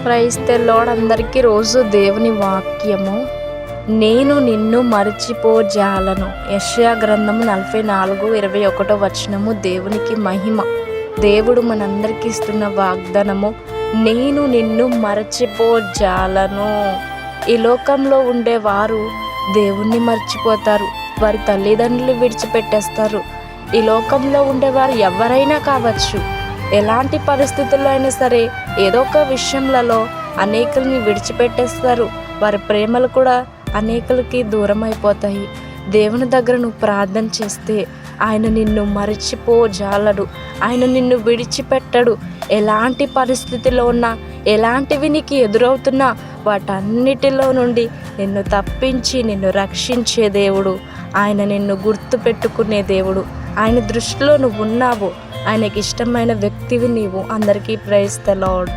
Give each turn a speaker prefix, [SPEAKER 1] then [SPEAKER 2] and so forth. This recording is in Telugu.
[SPEAKER 1] Praise the lord. అందరికీ రోజు దేవుని వాక్యము. నేను నిన్ను మరచిపోజాలను. యెషయా గ్రంథము 44:21 దేవునికి మహిమ. దేవుడు మనందరికీ ఇస్తున్న వాగ్దానము, నేను నిన్ను మరచిపోజాలను. ఈ లోకంలో ఉండేవారు దేవుణ్ణి మర్చిపోతారు, వారి తల్లిదండ్రులు విడిచిపెట్టేస్తారు. ఈ లోకంలో ఉండేవారు ఎవరైనా కావచ్చు, ఎలాంటి పరిస్థితుల్లో అయినా సరే ఏదో ఒక విషయంలో అనేకుల్ని విడిచిపెట్టేస్తారు. వారి ప్రేమలు కూడా అనేకులకి దూరం అయిపోతాయి. దేవుని దగ్గర నువ్వు ప్రార్థన చేస్తే ఆయన నిన్ను మరచిపోజాలడు, ఆయన నిన్ను విడిచిపెట్టడు. ఎలాంటి పరిస్థితిలో ఉన్నా, ఎలాంటివి నీకు ఎదురవుతున్నా వాటన్నిటిలో నుండి నిన్ను తప్పించి నిన్ను రక్షించే దేవుడు. ఆయన నిన్ను గుర్తు పెట్టుకునే దేవుడు. ఆయన దృష్టిలో నువ్వు ఉన్నావు, ఆయనకి ఇష్టమైన వ్యక్తివి నీవు. అందరికీ ప్రైజ్ ది లార్డ్.